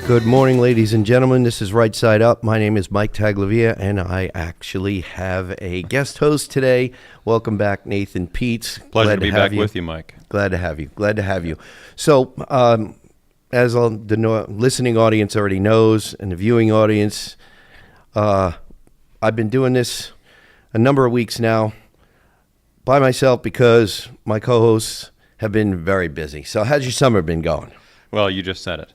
Good morning, ladies and gentlemen. This is Right Side Up. My name is Mike Taglavia, and I actually have a guest host today. Welcome back, Nathan Peets. Pleasure to be back with you, Mike. Glad to have you. Glad to have you. So, as the listening audience already knows, and the viewing audience, I've been doing this a number of weeks now by myself because my co-hosts have been very busy. So, how's your summer been going? Well, you just said it.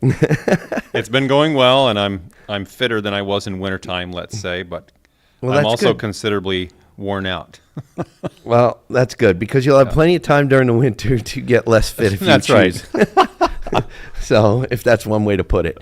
It's been going well, and I'm fitter than I was in wintertime, let's say, but I'm also good. Considerably worn out. Well, that's good, because you'll have plenty of time during the winter to get less fit if you choose. Right. So, if that's one way to put it.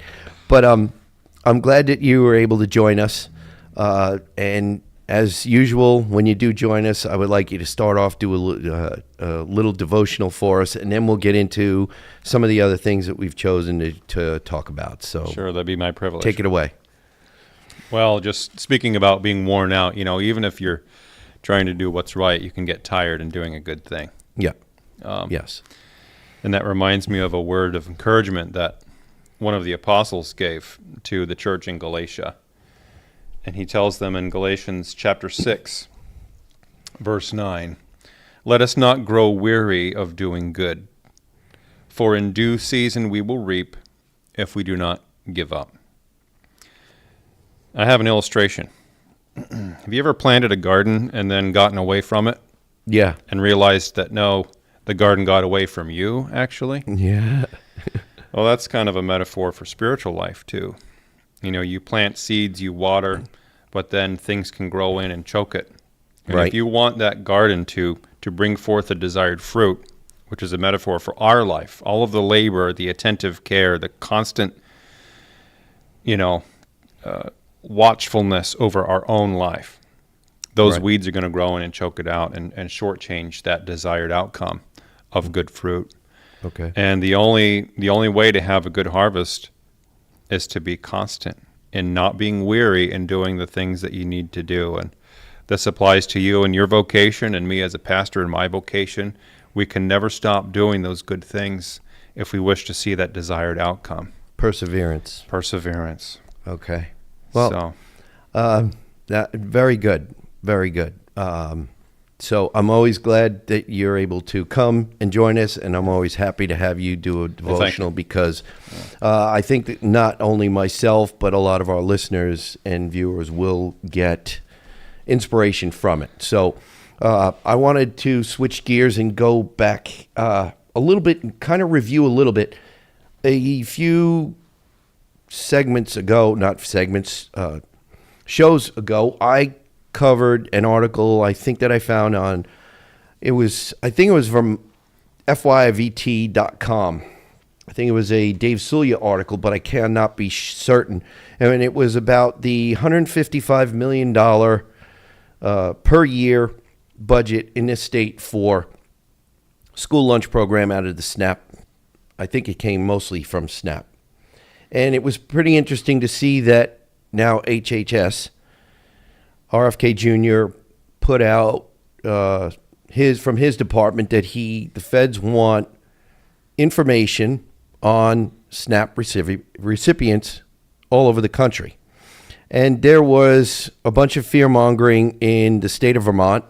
But I'm glad that you were able to join us. And as usual, when you do join us, I would like you to start off, do a little devotional for us, and then we'll get into some of the other things that we've chosen to talk about. So, sure, that'd be my privilege. Take it away. Well, just speaking about being worn out, even if you're trying to do what's right, you can get tired in doing a good thing. Yeah. Yes. And that reminds me of a word of encouragement that one of the apostles gave to the church in Galatia. And he tells them in Galatians chapter 6, verse 9, "Let us not grow weary of doing good, for in due season we will reap if we do not give up." I have an illustration. Have you ever planted a garden and then gotten away from it? Yeah. And realized that, no, the garden got away from you, actually? Yeah. Well, that's kind of a metaphor for spiritual life, too. You plant seeds, you water, but then things can grow in and choke it. And right. If you want that garden to bring forth the desired fruit, which is a metaphor for our life, all of the labor, the attentive care, the constant, watchfulness over our own life, those right. weeds are going to grow in and choke it out and shortchange that desired outcome of good fruit. Okay. And the only way to have a good harvest is to be constant in not being weary in doing the things that you need to do. And this applies to you in your vocation and me as a pastor in my vocation. We can never stop doing those good things if we wish to see that desired outcome. Perseverance. Okay. Well, that very good. Very good. So I'm always glad that you're able to come and join us, and I'm always happy to have you do a devotional because I think that not only myself, but a lot of our listeners and viewers will get inspiration from it. So I wanted to switch gears and go back a little bit and kind of review a little bit. A few shows ago, I covered an article I think that I found on, I think it was from FYVT.com. I think it was a Dave Sulia article, but I cannot be certain. And it was about the $155 million per year budget in this state for school lunch program out of the SNAP. I think it came mostly from SNAP. And it was pretty interesting to see that now HHS, RFK Jr. put out from his department that the feds want information on SNAP recipients all over the country. And there was a bunch of fear-mongering in the state of Vermont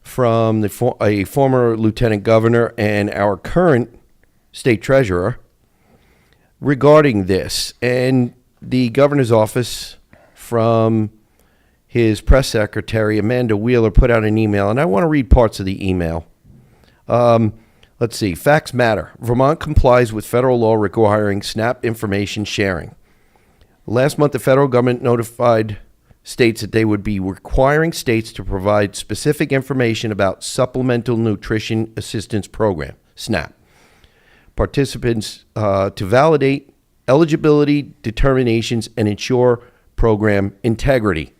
from a former lieutenant governor and our current state treasurer regarding this. And the governor's office, from his press secretary, Amanda Wheeler, put out an email, and I want to read parts of the email. Let's see. Facts matter. Vermont complies with federal law requiring SNAP information sharing. Last month, the federal government notified states that they would be requiring states to provide specific information about Supplemental Nutrition Assistance Program, SNAP, participants to validate eligibility determinations and ensure program integrity.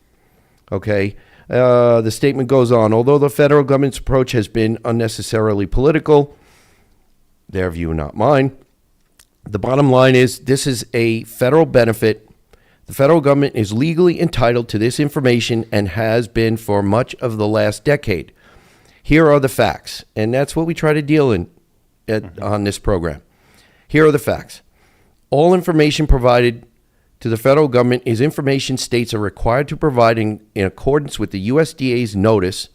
Okay. The statement goes on. Although the federal government's approach has been unnecessarily political, their view, not mine, the bottom line is this is a federal benefit. The federal government is legally entitled to this information and has been for much of the last decade. Here are the facts, and that's what we try to deal in on this program. Here are the facts. All information provided to the federal government is information states are required to provide in accordance with the USDA's notice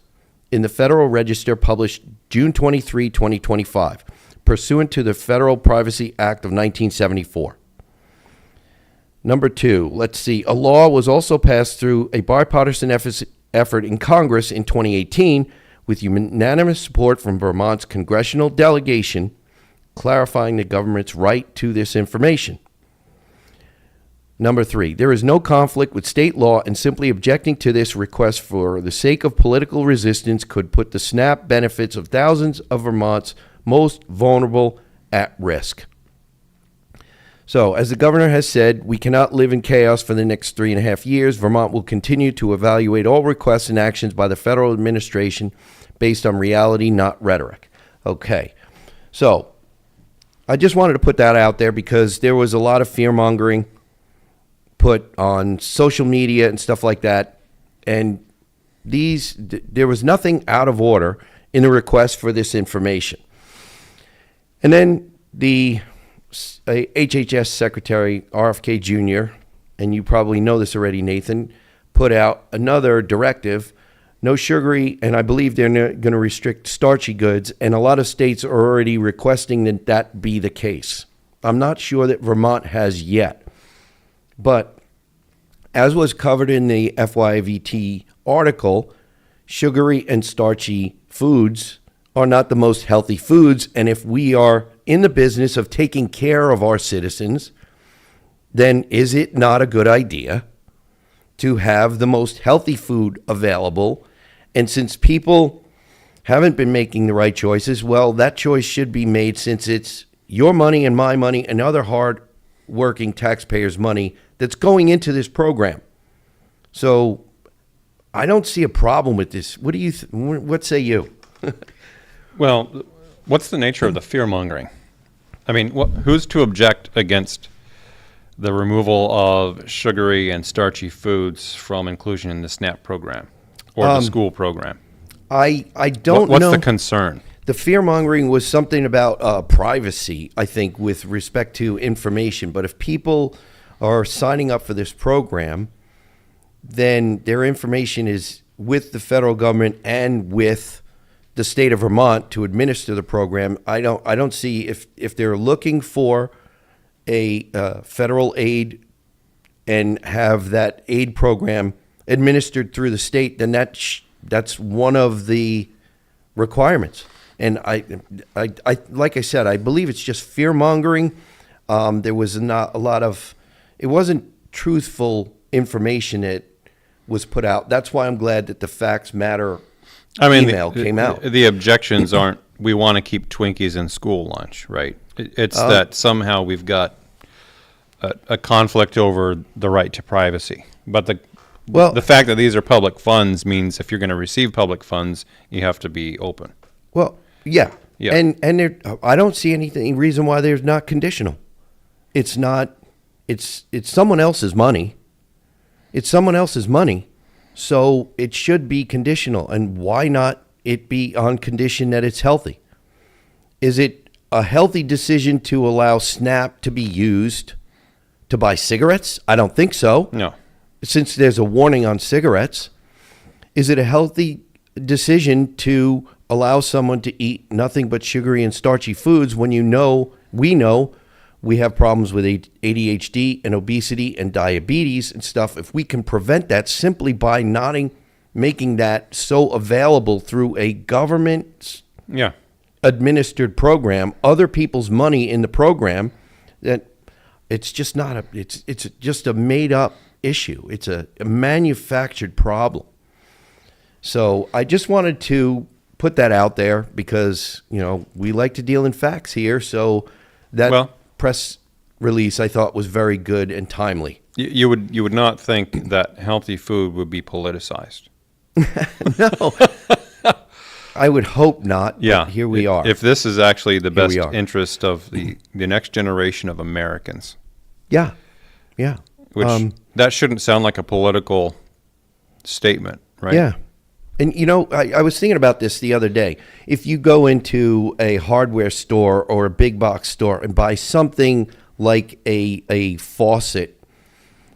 in the Federal Register published June 23, 2025, pursuant to the Federal Privacy Act of 1974. Number 2, let's see. A law was also passed through a bipartisan effort in Congress in 2018 with unanimous support from Vermont's congressional delegation clarifying the government's right to this information. Number 3, there is no conflict with state law, and simply objecting to this request for the sake of political resistance could put the SNAP benefits of thousands of Vermont's most vulnerable at risk. So, as the governor has said, we cannot live in chaos for the next 3.5 years. Vermont will continue to evaluate all requests and actions by the federal administration based on reality, not rhetoric. Okay, so I just wanted to put that out there because there was a lot of fear-mongering put on social media and stuff like that, and there was nothing out of order in the request for this information. And then the HHS Secretary RFK Jr., and you probably know this already, Nathan, put out another directive, no sugary, and I believe they're going to restrict starchy goods, and a lot of states are already requesting that that be the case. I'm not sure that Vermont has yet. But as was covered in the FYVT article, sugary and starchy foods are not the most healthy foods. And if we are in the business of taking care of our citizens, then is it not a good idea to have the most healthy food available? And since people haven't been making the right choices, well, that choice should be made since it's your money and my money and other hard-working taxpayers' money that's going into this program. So I don't see a problem with this. What do you? What say you? Well, what's the nature of the fear-mongering? I mean, who's to object against the removal of sugary and starchy foods from inclusion in the SNAP program or the school program? I don't know. What's the concern? The fear-mongering was something about privacy, I think, with respect to information. But if people are signing up for this program, then their information is with the federal government and with the state of Vermont to administer the program. I don't see if they're looking for a federal aid and have that aid program administered through the state, then that's one of the requirements. And I like I said, I believe it's just fear mongering. There was not a lot of, it wasn't truthful information that was put out. That's why I'm glad that the Facts Matter email came out. The objections aren't, we want to keep Twinkies in school lunch, right? It's that somehow we've got a conflict over the right to privacy. But the fact that these are public funds means if you're going to receive public funds, you have to be open. Well, yeah. Yeah. And there, I don't see any reason why there's not conditional. It's not, it's someone else's money. It's someone else's money. So it should be conditional. And why not it be on condition that it's healthy? Is it a healthy decision to allow SNAP to be used to buy cigarettes? I don't think so. No. Since there's a warning on cigarettes. Is it a healthy decision to allow someone to eat nothing but sugary and starchy foods when we know we have problems with ADHD and obesity and diabetes and stuff? If we can prevent that simply by making that so available through a government administered program, other people's money in the program, that it's just not it's just a made up issue. It's a manufactured problem. So I just wanted to put that out there because, we like to deal in facts here. So that press release I thought was very good and timely. You would not think that healthy food would be politicized. No. I would hope not. Yeah. Here we are. If this is actually the best interest of the next generation of Americans. Yeah. Yeah. Which that shouldn't sound like a political statement, right? Yeah. And, I was thinking about this the other day. If you go into a hardware store or a big box store and buy something like a faucet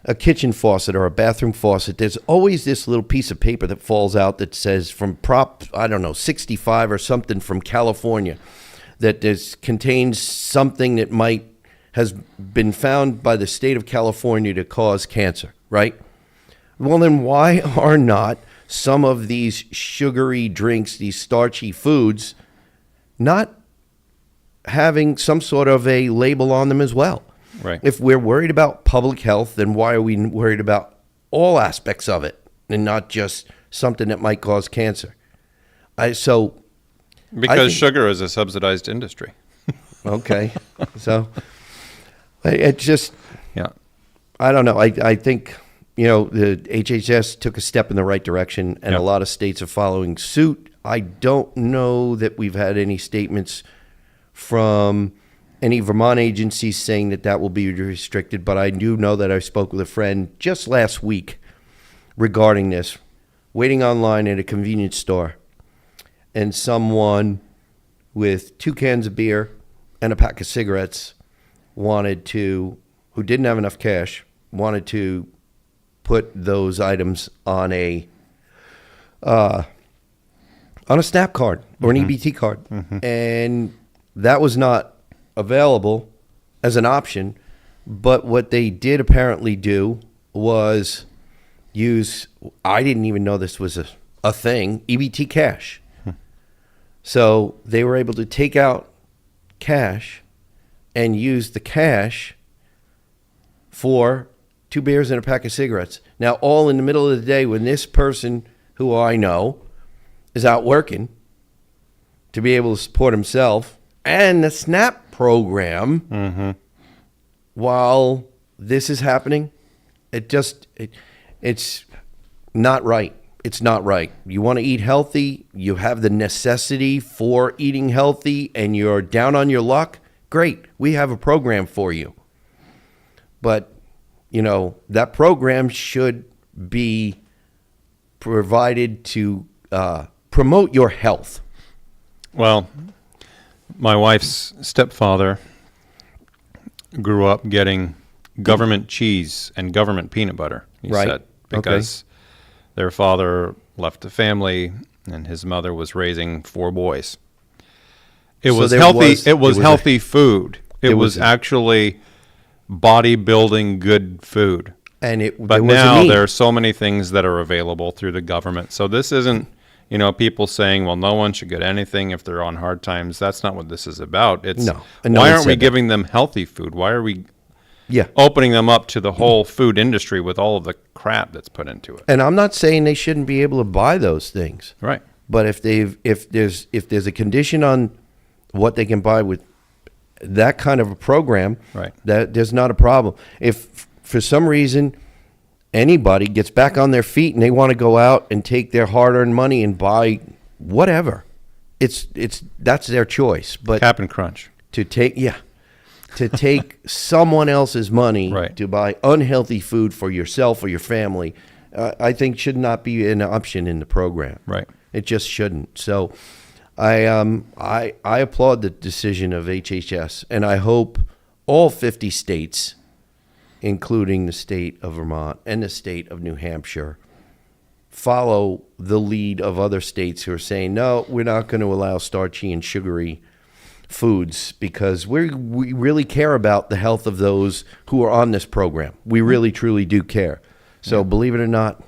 a kitchen faucet or a bathroom faucet, there's always this little piece of paper that falls out that says from Prop, I don't know, 65 or something from California, that contains something that has been found by the state of California to cause cancer, right? Well, then why are not some of these sugary drinks, these starchy foods, not having some sort of a label on them as well? Right. If we're worried about public health, then why are we worried about all aspects of it and not just something that might cause cancer? Because think- sugar is a subsidized industry. Okay. So it just, Yeah. I don't know. I think, the HHS took a step in the right direction, and Yeah. a lot of states are following suit. I don't know that we've had any statements from any Vermont agencies saying that will be restricted, but I do know that I spoke with a friend just last week regarding this, waiting online at a convenience store, and someone with 2 cans of beer and a pack of cigarettes who didn't have enough cash, wanted to put those items on a SNAP card or an EBT card. And that was not available as an option. But what they did apparently do was use, I didn't even know this was a thing, EBT cash. So they were able to take out cash and use the cash for 2 beers and a pack of cigarettes. Now, all in the middle of the day when this person, who I know, is out working to be able to support himself and the SNAP program while this is happening. It's not right. It's not right. You want to eat healthy, you have the necessity for eating healthy, and you're down on your luck, great. We have a program for you. But, that program should be provided to promote your health. Well, my wife's stepfather grew up getting government cheese and government peanut butter, he Right. said, because their father left the family and his mother was raising 4 boys. It So was there healthy. was- It was it was healthy food. It was was- actually bodybuilding good food. And But there was a now need. there are so many things that are available through the government. So this isn't, people saying, well, no one should get anything if they're on hard times. That's not what this is about. It's No. And no why one aren't we said that. giving them healthy food? Why are we Yeah. opening them up to the whole food industry with all of the crap that's put into it? And I'm not saying they shouldn't be able to buy those things. Right. But if there's a condition on what they can buy with that kind of a program, Right. that there's not a problem. If for some reason anybody gets back on their feet and they want to go out and take their hard-earned money and buy whatever, that's their choice. But Cap'n Crunch. to take someone else's money Right. to buy unhealthy food for yourself or your family, I think should not be an option in the program. Right. It just shouldn't. So I applaud the decision of HHS, and I hope all 50 states, including the state of Vermont and the state of New Hampshire, follow the lead of other states who are saying, no, we're not going to allow starchy and sugary foods because we really care about the health of those who are on this program. We really, truly do care. So believe it or not,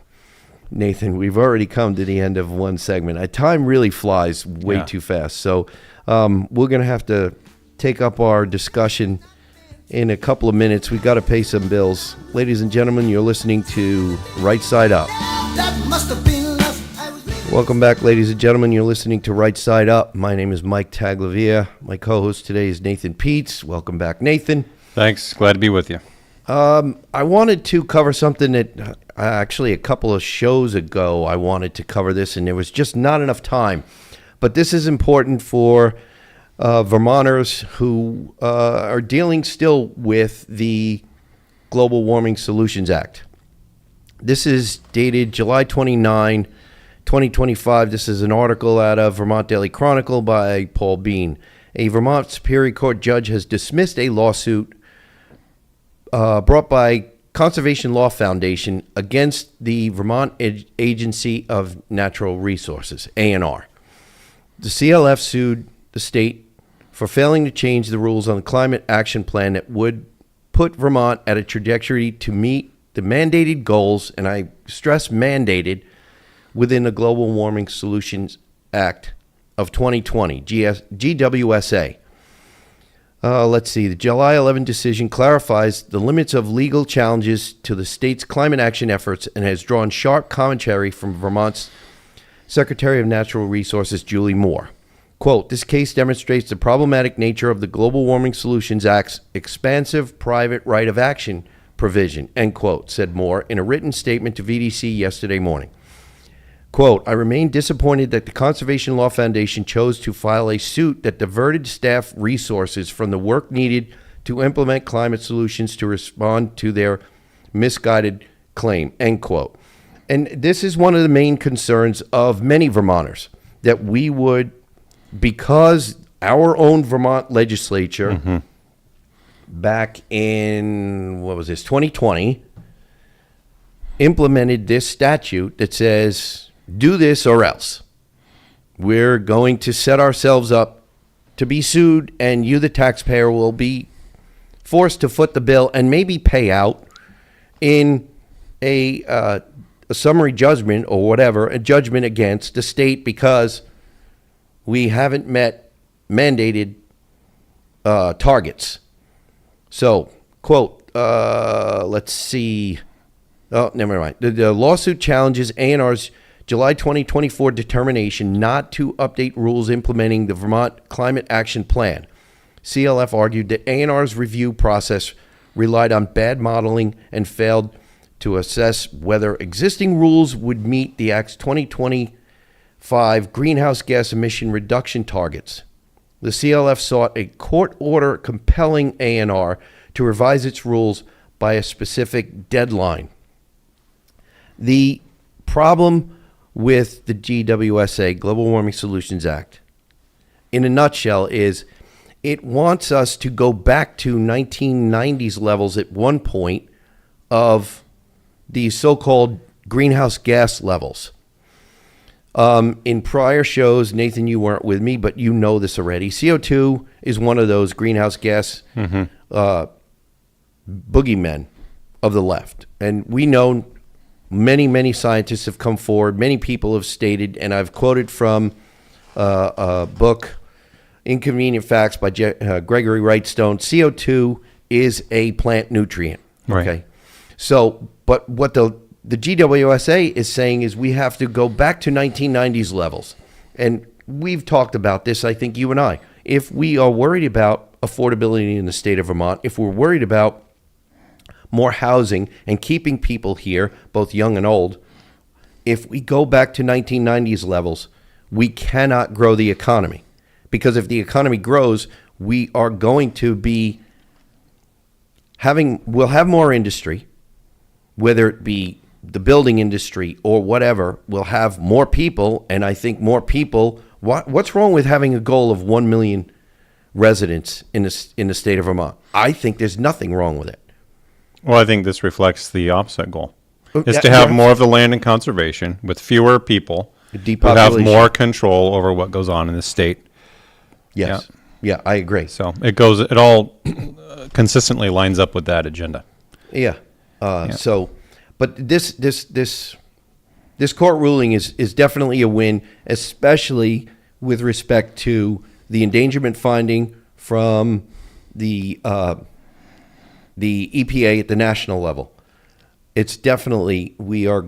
Nathan, we've already come to the end of one segment. Time really flies way Yeah. too fast. So we're going to have to take up our discussion in a couple of minutes. We've got to pay some bills. Ladies and gentlemen, you're listening to Right Side Up. That must have been love. I was Welcome back, ladies and gentlemen. You're listening to Right Side Up. My name is Mike Taglavia. My co-host today is Nathan Peets. Welcome back, Nathan. Thanks. Glad to be with you. I wanted to cover something that actually a couple of shows ago I wanted to cover this, and there was just not enough time. But this is important for Vermonters who are dealing still with the Global Warming Solutions Act. This is dated July 29, 2025. This is an article out of Vermont Daily Chronicle by Paul Bean. A Vermont Superior Court judge has dismissed a lawsuit brought by Conservation Law Foundation against the Vermont Agency of Natural Resources, ANR. The CLF sued the state for failing to change the rules on the climate action plan that would put Vermont at a trajectory to meet the mandated goals, and I stress mandated, within the Global Warming Solutions Act of 2020, GWSA. Let's see. The July 11 decision clarifies the limits of legal challenges to the state's climate action efforts and has drawn sharp commentary from Vermont's Secretary of Natural Resources, Julie Moore. Quote, this case demonstrates the problematic nature of the Global Warming Solutions Act's expansive private right of action provision, end quote, said Moore in a written statement to VDC yesterday morning. Quote, I remain disappointed that the Conservation Law Foundation chose to file a suit that diverted staff resources from the work needed to implement climate solutions to respond to their misguided claim, end quote. And this is one of the main concerns of many Vermonters, that we would, because our own Vermont legislature back in, 2020, implemented this statute that says, do this or else. We're going to set ourselves up to be sued, and you, the taxpayer, will be forced to foot the bill and maybe pay out in a summary judgment or whatever, a judgment against the state because we haven't met mandated targets. So, quote, let's see. Oh, never mind. The lawsuit challenges ANR's July 2024 determination not to update rules implementing the Vermont Climate Action Plan. CLF argued that ANR's review process relied on bad modeling and failed to assess whether existing rules would meet the Act's 2025 greenhouse gas emission reduction targets. The CLF sought a court order compelling ANR to revise its rules by a specific deadline. The problem with the GWSA, Global Warming Solutions Act, in a nutshell, is it wants us to go back to 1990s levels at one point of the so-called greenhouse gas levels. In prior shows, Nathan, you weren't with me, but you know this already. CO2 is one of those greenhouse gas boogeymen of the left. And we know many scientists have come forward. Many people have stated, and I've quoted from a book, Inconvenient Facts by Gregory Wrightstone, CO2 is a plant nutrient. Right. Okay. So, but what the GWSA is saying is we have to go back to 1990s levels. And we've talked about this, I think you and I. If we are worried about affordability in the state of Vermont, if we're worried about more housing and keeping people here, both young and old, if we go back to 1990s levels, we cannot grow the economy. Because if the economy grows, we are going to be we'll have more industry, whether it be the building industry or whatever. We'll have more people, and I think more people, what's wrong with having a goal of 1 million residents in the state of Vermont? I think there's nothing wrong with it. Well, I think this reflects the opposite goal, is to have more of the land in conservation with fewer people who have Depopulation. more control over what goes on in the state. Yes. Yeah, I agree. So it all consistently lines up with that agenda. Yeah. So, but this court ruling is definitely a win, especially with respect to the endangerment finding from the EPA at the national level. It's definitely, we are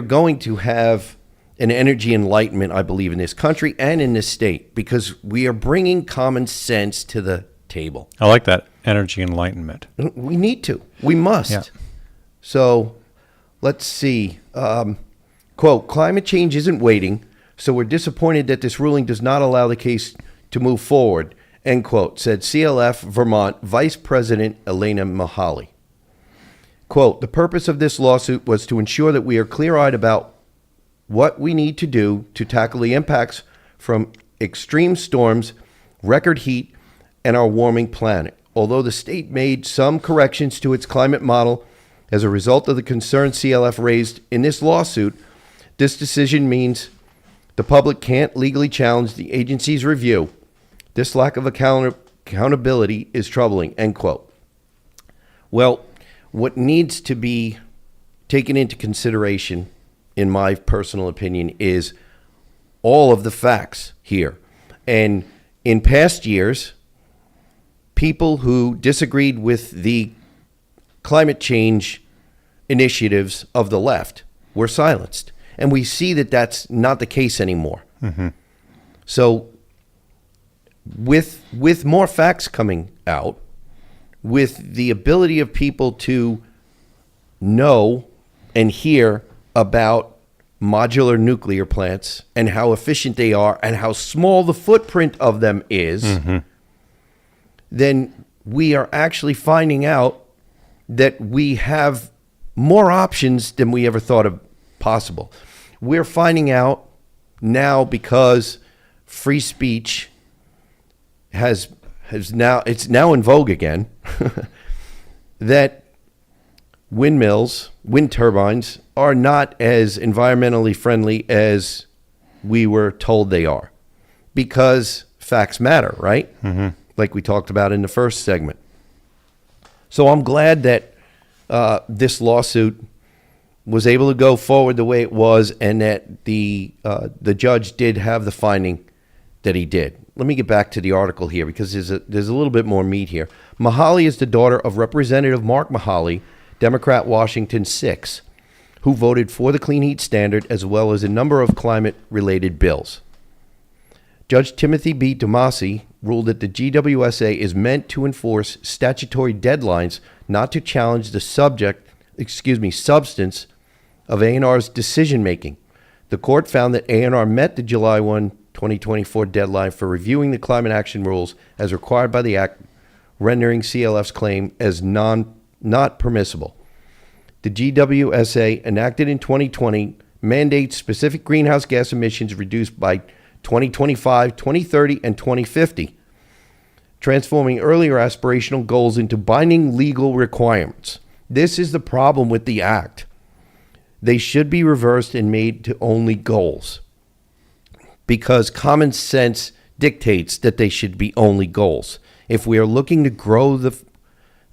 going to have an energy enlightenment, I believe, in this country and in this state, because we are bringing common sense to the table. I like that, energy enlightenment. We need to. We must. Yeah. So let's see. Quote, climate change isn't waiting, so we're disappointed that this ruling does not allow the case to move forward, end quote, said CLF Vermont Vice President Elena Mahali. Quote, the purpose of this lawsuit was to ensure that we are clear-eyed about what we need to do to tackle the impacts from extreme storms, record heat, and our warming planet. Although the state made some corrections to its climate model As a result of the concerns CLF raised in this lawsuit, this decision means the public can't legally challenge the agency's review. This lack of accountability is troubling, end quote. Well, what needs to be taken into consideration, in my personal opinion, is all of the facts here. And in past years, people who disagreed with the climate change initiatives of the left were silenced. And we see that that's not the case anymore. So with more facts coming out, with the ability of people to know and hear about modular nuclear plants and how efficient they are and how small the footprint of them is, then we are actually finding out that we have more options than we ever thought of possible. We're finding out now, because free speech has now, it's now in vogue again, that windmills, wind turbines, are not as environmentally friendly as we were told they are, because facts matter, right? Like we talked about in the first segment. So I'm glad that this lawsuit was able to go forward the way it was, and that the judge did have the finding that he did. Let me get back to the article here, because there's a little bit more meat here. Mahaly is the daughter of Representative Mark Mahaly, Democrat, Washington 6, who voted for the Clean Heat Standard as well as a number of climate-related bills. Judge Timothy B. Tomasi ruled that the GWSA is meant to enforce statutory deadlines, not to challenge the substance of A&R's decision-making. The court found that A&R met the July 1, 2024 deadline for reviewing the climate action rules as required by the Act, rendering CLF's claim as not permissible. The GWSA, enacted in 2020, mandates specific greenhouse gas emissions reduced by 2025, 2030, and 2050, transforming earlier aspirational goals into binding legal requirements. This is the problem with the Act. They should be reversed and made to only goals, because common sense dictates that they should be only goals. If we are looking to grow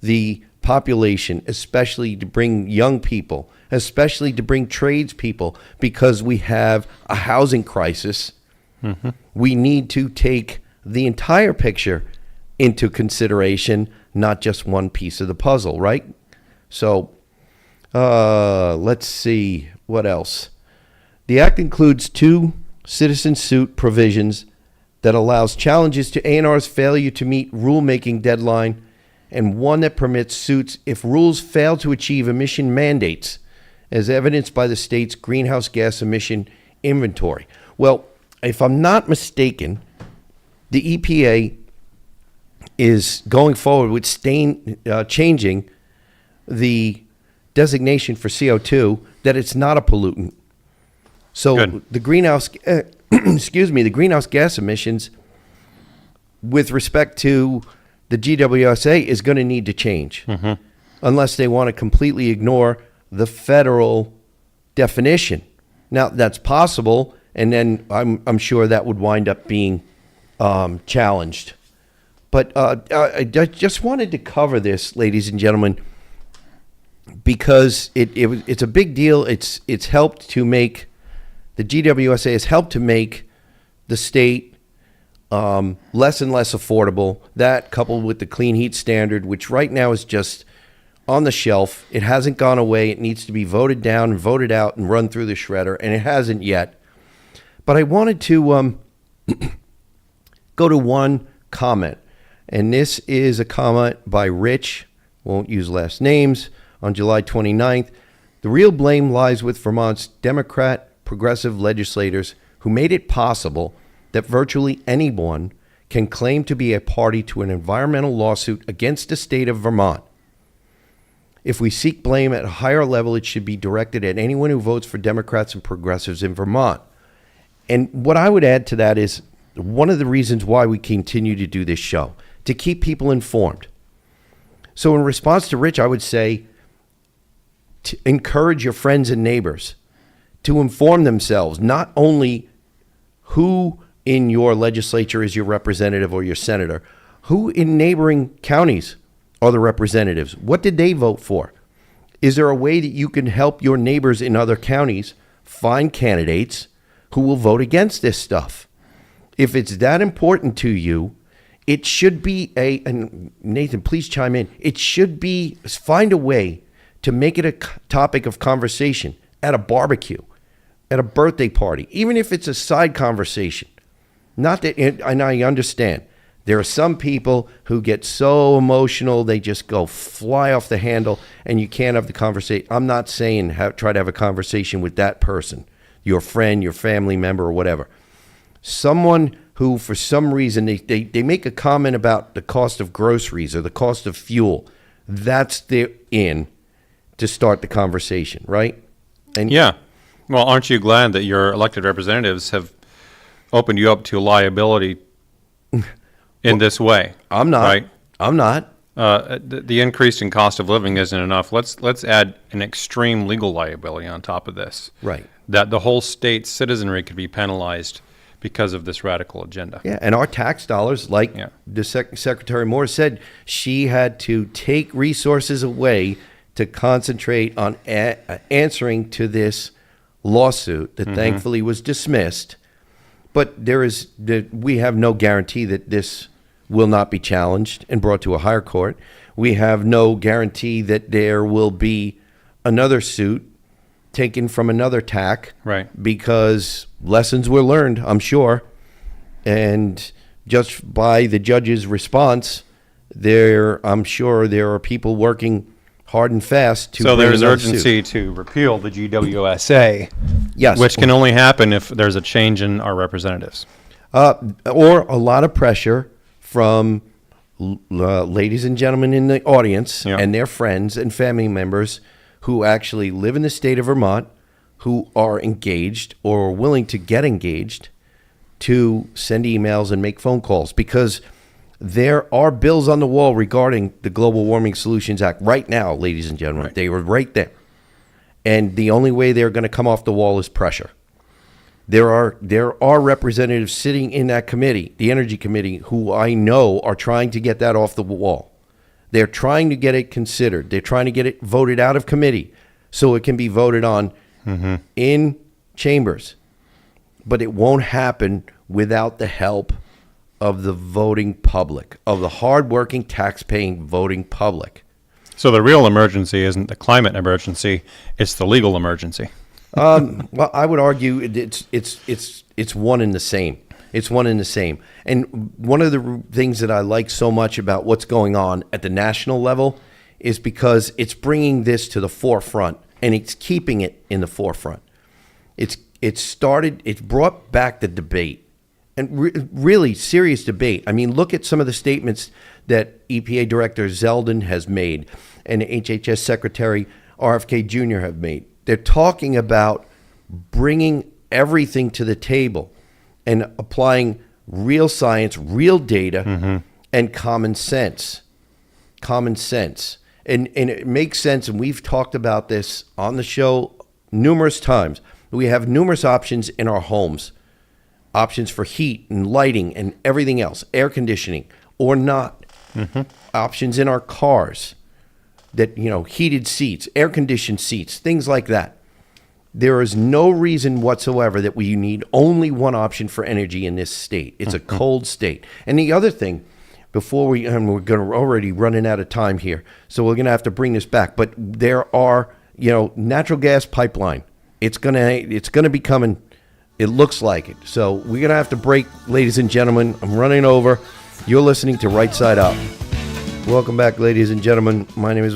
the population, especially to bring young people, especially to bring tradespeople, because we have a housing crisis, we need to take the entire picture into consideration, not just one piece of the puzzle, right? So let's see what else. The Act includes 2 citizen suit provisions that allows challenges to A&R's failure to meet rulemaking deadline, and one that permits suits if rules fail to achieve emission mandates, as evidenced by the state's greenhouse gas emission inventory. Well, if I'm not mistaken, the EPA is going forward with changing the designation for CO2, that it's not a pollutant. So Good. the greenhouse, the greenhouse gas emissions with respect to the GWSA is going to need to change, unless they want to completely ignore the federal definition. Now, that's possible, and then I'm sure that would wind up being challenged. But I just wanted to cover this, ladies and gentlemen, because it's a big deal. It's helped to make, the GWSA has helped to make the state less and less affordable. That, coupled with the Clean Heat Standard, which right now is just on the shelf. It hasn't gone away. It needs to be voted down and voted out and run through the shredder, and it hasn't yet. But I wanted to go to one comment, and this is a comment by Rich, won't use last names, on July 29th. The real blame lies with Vermont's Democrat progressive legislators who made it possible that virtually anyone can claim to be a party to an environmental lawsuit against the state of Vermont. If we seek blame at a higher level, it should be directed at anyone who votes for Democrats and progressives in Vermont. And what I would add to that is one of the reasons why we continue to do this show, to keep people informed. So in response to Rich, I would say, to encourage your friends and neighbors to inform themselves, not only who in your legislature is your representative or your senator, who in neighboring counties are the representatives? What did they vote for? Is there a way that you can help your neighbors in other counties find candidates who will vote against this stuff? If it's that important to you, it should be and Nathan, please chime in. It should be, find a way to make it a topic of conversation at a barbecue, at a birthday party, even if it's a side conversation. Not that, and I understand, there are some people who get so emotional, they just go fly off the handle and you can't have the conversation. I'm not saying try to have a conversation with that person, your friend, your family member, or whatever. Someone who, for some reason, they make a comment about the cost of groceries or the cost of fuel. That's their in to start the conversation, right? And Yeah. Well, aren't you glad that your elected representatives have opened you up to liability in this way? I'm not. Right? I'm not. The increase in cost of living isn't enough. Let's add an extreme legal liability on top of this. Right. That the whole state's citizenry could be penalized because of this radical agenda. Yeah, and our tax dollars, like Yeah. the Secretary Moore said, she had to take resources away to concentrate on answering to this lawsuit that thankfully was dismissed. But we have no guarantee that this will not be challenged and brought to a higher court. We have no guarantee that there will be another suit taken from another TAC. Right. Because lessons were learned, I'm sure. And just by the judge's response, I'm sure there are people working hard and fast to So bring there's another suit. urgency to repeal the GWSA, Yes. which can only happen if there's a change in our representatives. Or a lot of pressure from ladies and gentlemen in the audience Yeah. and their friends and family members who actually live in the state of Vermont, who are engaged or willing to get engaged, to send emails and make phone calls, because there are bills on the wall regarding the Global Warming Solutions Act right now, ladies and gentlemen. Right. They were right there. And the only way they're going to come off the wall is pressure. There are representatives sitting in that committee, the Energy Committee, who I know are trying to get that off the wall. They're trying to get it considered. They're trying to get it voted out of committee so it can be voted on in chambers. But it won't happen without the help of the voting public, of the hardworking, tax-paying voting public. So the real emergency isn't the climate emergency; it's the legal emergency. Well, I would argue it's one and the same. It's one and the same. And one of the things that I like so much about what's going on at the national level is because it's bringing this to the forefront and it's keeping it in the forefront. It's brought back the debate, and really serious debate. I mean, look at some of the statements that EPA Director Zeldin has made and HHS Secretary RFK Jr. have made. They're talking about bringing everything to the table and applying real science, real data, and common sense. Common sense. And it makes sense, and we've talked about this on the show numerous times. We have numerous options in our homes. Options for heat and lighting and everything else, air conditioning or not. Options in our cars that, heated seats, air-conditioned seats, things like that. There is no reason whatsoever that we need only one option for energy in this state. It's a cold state. And the other thing, we're already running out of time here, so we're going to have to bring this back. But there are, natural gas pipeline. It's gonna be coming. It looks like it. So we're gonna have to break, ladies and gentlemen. I'm running over. You're listening to Right Side Up. Welcome back, ladies and gentlemen. My name is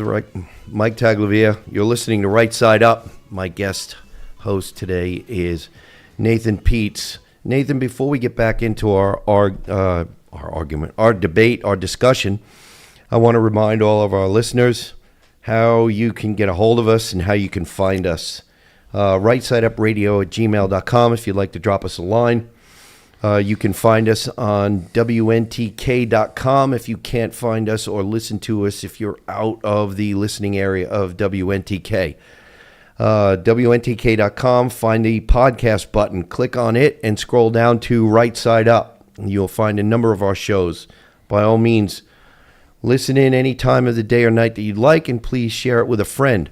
Mike Taglavia. You're listening to Right Side Up. My guest host today is Nathan Peets. Nathan, before we get back into our argument, our debate, our discussion, I want to remind all of our listeners how you can get a hold of us and how you can find us. RightSideUpRadio@gmail.com if you'd like to drop us a line. You can find us on WNTK.com if you can't find us, or listen to us if you're out of the listening area of WNTK. WNTK.com, find the podcast button, click on it, and scroll down to right side up. You'll find a number of our shows. By all means, listen in any time of the day or night that you'd like, and please share it with a friend.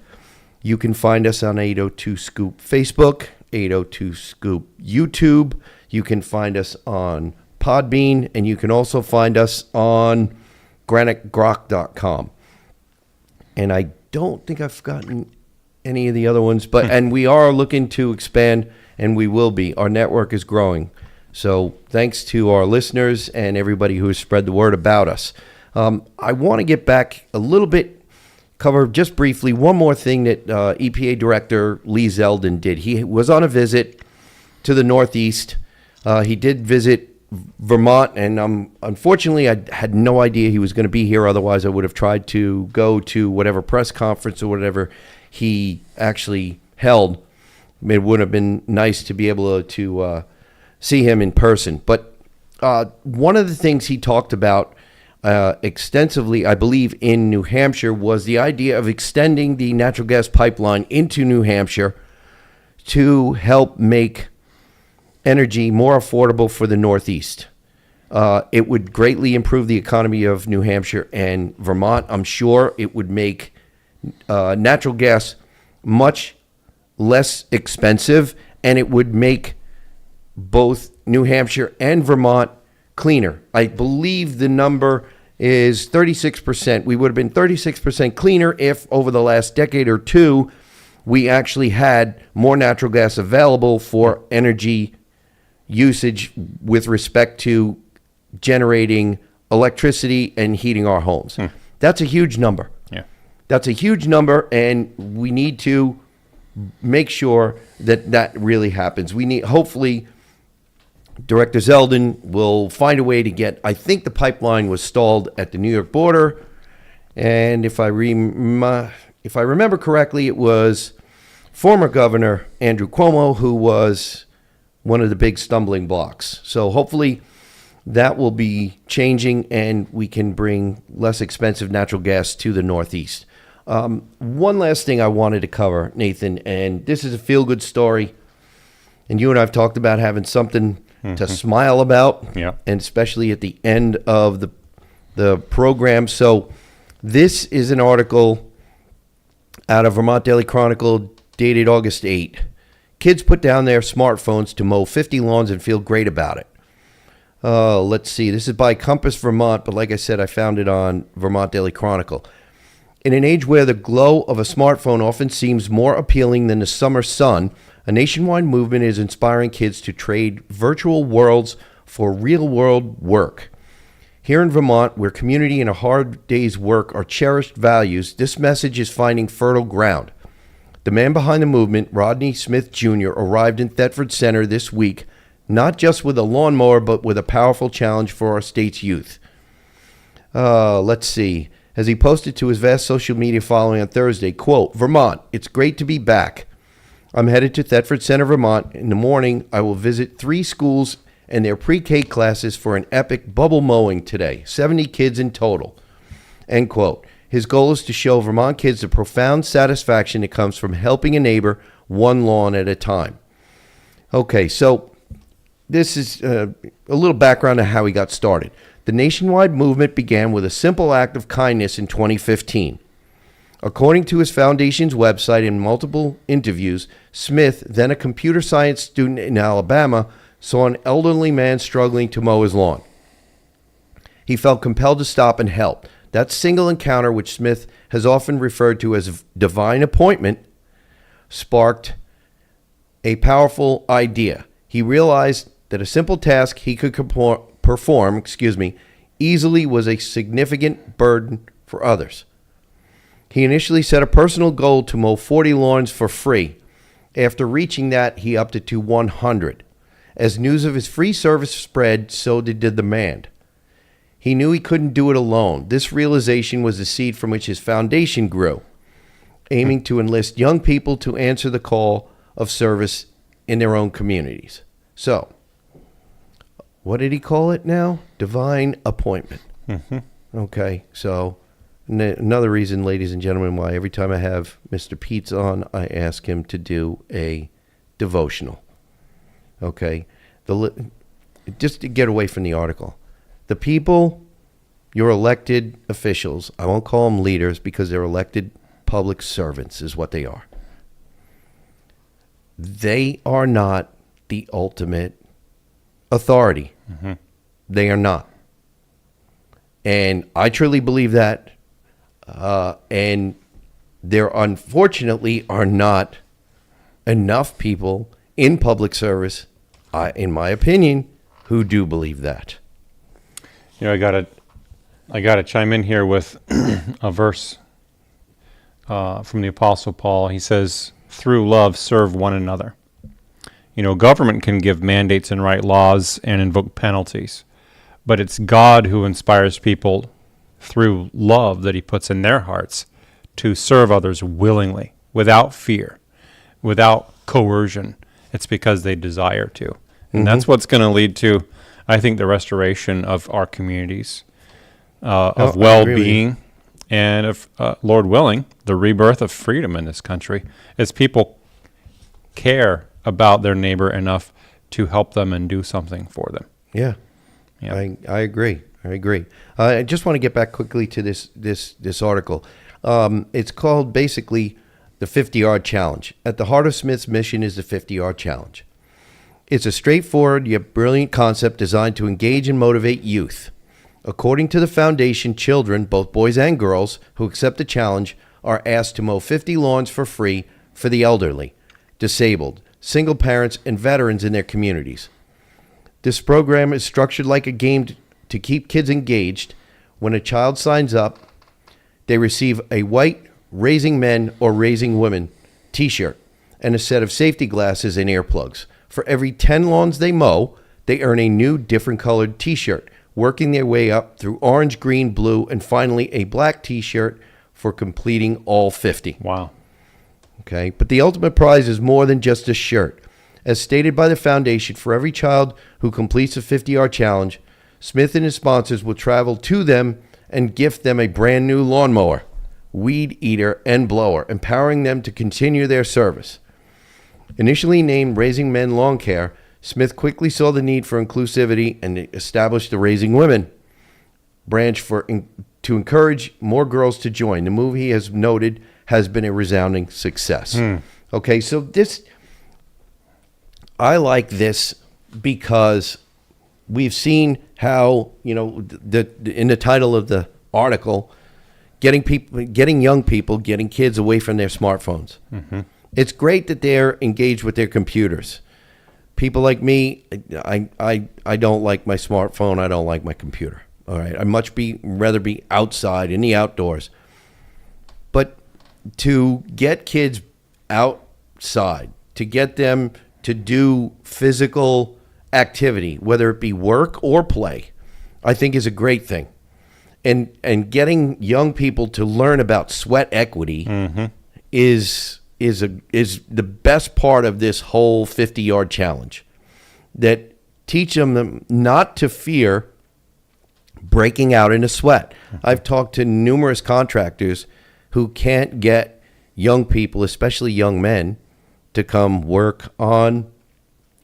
You can find us on 802 Scoop Facebook, 802 Scoop YouTube. You can find us on Podbean, and you can also find us on granitegrok.com. And I don't think I've forgotten any of the other ones, but and we are looking to expand, and we will be. Our network is growing. So thanks to our listeners and everybody who has spread the word about us. I want to get back a little bit, cover just briefly one more thing that EPA Director Lee Zeldin did. He was on a visit to the Northeast. He did visit Vermont, and unfortunately, I had no idea he was going to be here. Otherwise, I would have tried to go to whatever press conference or whatever he actually held. It would have been nice to be able to see him in person. But one of the things he talked about extensively, I believe, in New Hampshire was the idea of extending the natural gas pipeline into New Hampshire to help make energy more affordable for the Northeast. It would greatly improve the economy of New Hampshire and Vermont. I'm sure it would make natural gas much less expensive, and it would make both New Hampshire and Vermont cleaner. I believe the number is 36%. We would have been 36% cleaner if over the last decade or two we actually had more natural gas available for energy usage with respect to generating electricity and heating our homes. That's a huge number. Yeah. That's a huge number, and we need to make sure that that really happens. We need, hopefully, Director Zeldin will find a way to get, I think the pipeline was stalled at the New York border, and if I remember correctly, it was former Governor Andrew Cuomo who was one of the big stumbling blocks. So hopefully that will be changing, and we can bring less expensive natural gas to the Northeast. One last thing I wanted to cover, Nathan, and this is a feel-good story, and you and I have talked about having something to smile about, Yeah. and especially at the end of the program. So this is an article out of Vermont Daily Chronicle dated August 8. Kids put down their smartphones to mow 50 lawns and feel great about it. Let's see. This is by Compass Vermont, but like I said, I found it on Vermont Daily Chronicle. In an age where the glow of a smartphone often seems more appealing than the summer sun, a nationwide movement is inspiring kids to trade virtual worlds for real-world work. Here in Vermont, where community and a hard day's work are cherished values, this message is finding fertile ground. The man behind the movement, Rodney Smith Jr., arrived in Thetford Center this week, not just with a lawnmower, but with a powerful challenge for our state's youth. Let's see. As he posted to his vast social media following on Thursday, quote, "Vermont, it's great to be back. I'm headed to Thetford Center, Vermont. In the morning, I will visit 3 schools and their pre-K classes for an epic bubble mowing today. 70 kids in total." End quote. His goal is to show Vermont kids the profound satisfaction that comes from helping a neighbor one lawn at a time. Okay, so this is a little background on how he got started. The nationwide movement began with a simple act of kindness in 2015. According to his foundation's website and multiple interviews, Smith, then a computer science student in Alabama, saw an elderly man struggling to mow his lawn. He felt compelled to stop and help. That single encounter, which Smith has often referred to as divine appointment, sparked a powerful idea. He realized that a simple task he could perform easily was a significant burden for others. He initially set a personal goal to mow 40 lawns for free. After reaching that, he upped it to 100. As news of his free service spread, so did the demand. He knew he couldn't do it alone. This realization was the seed from which his foundation grew, aiming to enlist young people to answer the call of service in their own communities. So, what did he call it now? Divine appointment. Okay, so another reason, ladies and gentlemen, why every time I have Mr. Peets on, I ask him to do a devotional. Okay, just to get away from the article. The people, your elected officials, I won't call them leaders because they're elected public servants is what they are. They are not the ultimate authority. They are not. And I truly believe that. And there unfortunately are not enough people in public service, in my opinion, who do believe that. You know, I gotta chime in here with a verse from the Apostle Paul. He says, "Through love, serve one another." You know, government can give mandates and write laws and invoke penalties, but it's God who inspires people through love that he puts in their hearts to serve others willingly, without fear, without coercion. It's because they desire to. And that's what's going to lead to, I think, the restoration of our communities, of well-being, and of, Lord willing, the rebirth of freedom in this country, as people care about their neighbor enough to help them and do something for them. Yeah. I agree. I just want to get back quickly to this article. It's called basically the 50-yard challenge. At the heart of Smith's mission is the 50-yard challenge. It's a straightforward yet brilliant concept designed to engage and motivate youth. According to the foundation, children, both boys and girls, who accept the challenge are asked to mow 50 lawns for free for the elderly, disabled, single parents, and veterans in their communities. This program is structured like a game to keep kids engaged. When a child signs up, they receive a white Raising Men or Raising Women t-shirt and a set of safety glasses and earplugs. For every 10 lawns they mow, they earn a new different colored t-shirt, working their way up through orange, green, blue, and finally a black t-shirt for completing all 50. Wow. Okay, but the ultimate prize is more than just a shirt. As stated by the foundation, for every child who completes the 50-yard challenge, Smith and his sponsors will travel to them and gift them a brand new lawnmower, weed eater, and blower, empowering them to continue their service. Initially named Raising Men Lawn Care, Smith quickly saw the need for inclusivity and established the Raising Women branch to encourage more girls to join. The move, he has noted, has been a resounding success. Okay, so I like this because we've seen how, in the title of the article, getting young people, getting kids away from their smartphones. It's great that they're engaged with their computers. People like me, I don't like my smartphone. I don't like my computer. All right, I rather be outside in the outdoors. But to get kids outside, to get them to do physical activity, whether it be work or play, I think is a great thing. And getting young people to learn about sweat equity is the best part of this whole 50-yard challenge. That teach them not to fear breaking out in a sweat. I've talked to numerous contractors who can't get young people, especially young men, to come work on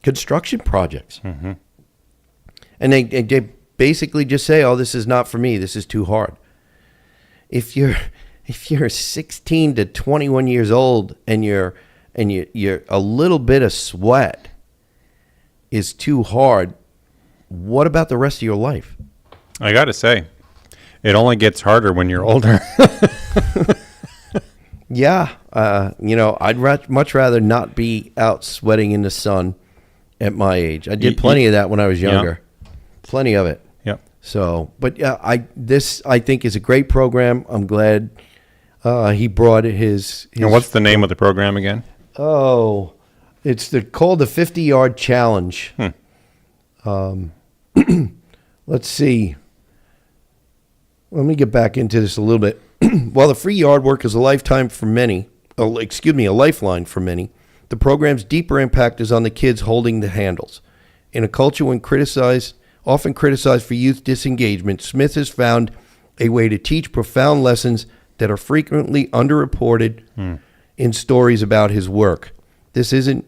construction projects. And they basically just say, "Oh, this is not for me. This is too hard." If you're 16 to 21 years old and you're a little bit of sweat is too hard, what about the rest of your life? I got to say, it only gets harder when you're older. Yeah, I'd much rather not be out sweating in the sun at my age. I did plenty of that when I was younger. Plenty of it. Yep. So, but yeah, this I think is a great program. I'm glad he brought his. And what's the name of the program again? Oh, it's called the 50-Yard Challenge. Let's see. Let me get back into this a little bit. While the free yard work is a lifeline for many, the program's deeper impact is on the kids holding the handles. In a culture when criticized Often criticized for youth disengagement, Smith has found a way to teach profound lessons that are frequently underreported in stories about his work. This isn't,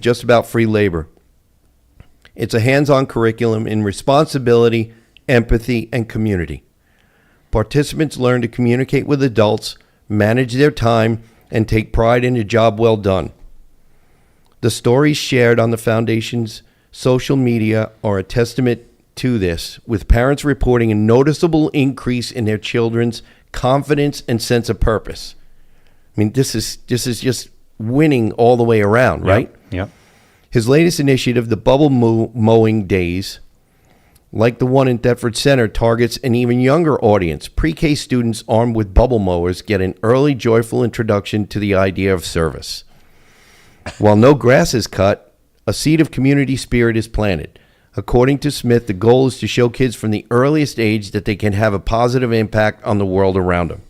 just about free labor. It's a hands-on curriculum in responsibility, empathy, and community. Participants learn to communicate with adults, manage their time, and take pride in a job well done. The stories shared on the Foundation's social media are a testament to this, with parents reporting a noticeable increase in their children's confidence and sense of purpose. I mean, this is just winning all the way around, right? Yep. His latest initiative, the Bubble Mowing Days, like the one in Thetford Center, targets an even younger audience. Pre-K students armed with bubble mowers get an early, joyful introduction to the idea of service. While no grass is cut, a seed of community spirit is planted. According to Smith, the goal is to show kids from the earliest age that they can have a positive impact on the world around them.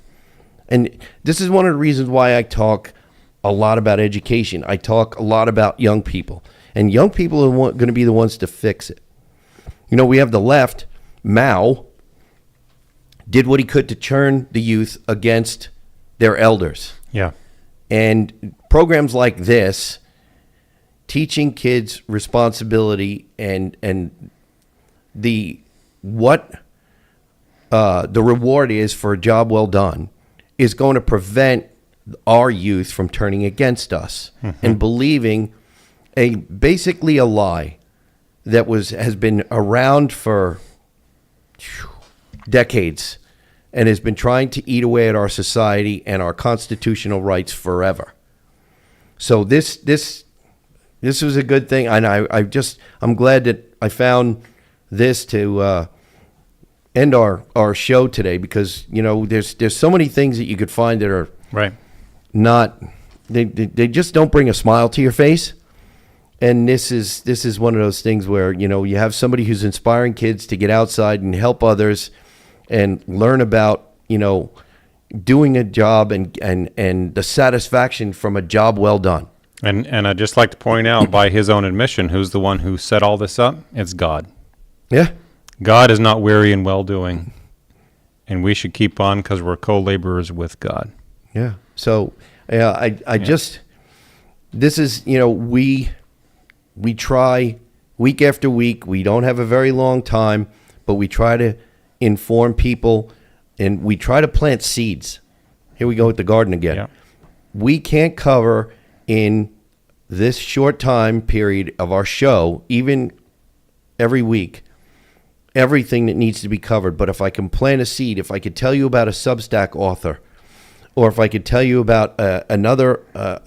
And this is one of the reasons why I talk a lot about education. I talk a lot about young people. And young people are going to be the ones to fix it. You know, we have the left. Mao did what he could to turn the youth against their elders. Yeah. And programs like this, teaching kids responsibility and the reward is for a job well done, is going to prevent our youth from turning against us and believing basically a lie that has been around for decades and has been trying to eat away at our society and our constitutional rights forever. So this was a good thing, and I'm glad that I found this to end our show today, because you know there's so many things that you could find that are Right. not they just don't bring a smile to your face. And this is one of those things where, you know, you have somebody who's inspiring kids to get outside and help others and learn about, you know, doing a job and the satisfaction from a job well done. And I'd just like to point out, by his own admission, who's the one who set all this up? It's God. Yeah. God is not weary in well-doing, and we should keep on because we're co-laborers with God. Yeah. So, this is, you know, we try week after week. We don't have a very long time, but we try to inform people, and we try to plant seeds. Here we go with the garden again. Yeah. We can't cover in this short time period of our show, even every week, everything that needs to be covered. But if I can plant a seed, if I could tell you about a Substack author, or if I could tell you about a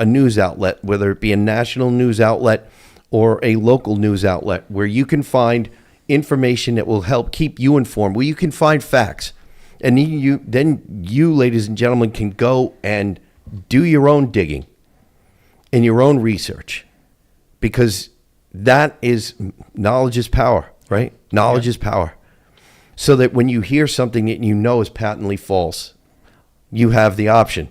news outlet, whether it be a national news outlet or a local news outlet, where you can find information that will help keep you informed, where you can find facts. And then you, ladies and gentlemen, can go and do your own digging and your own research, because knowledge is power, right? Knowledge is power. So that when you hear something that you know is patently false, you have the option.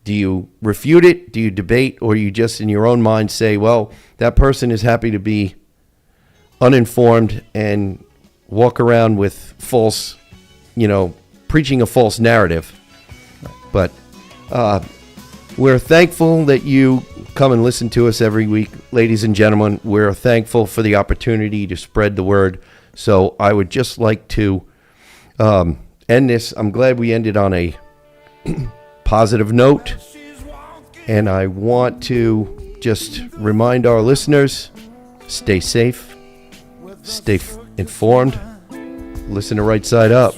Do you refute it? Do you debate? Or you just in your own mind say, well, that person is happy to be uninformed and walk around with false, preaching a false narrative. But we're thankful that you come and listen to us every week, ladies and gentlemen. We're thankful for the opportunity to spread the word. So I would just like to end this. I'm glad we ended on a positive note. And I want to just remind our listeners, stay safe, stay informed, listen to Right Side Up.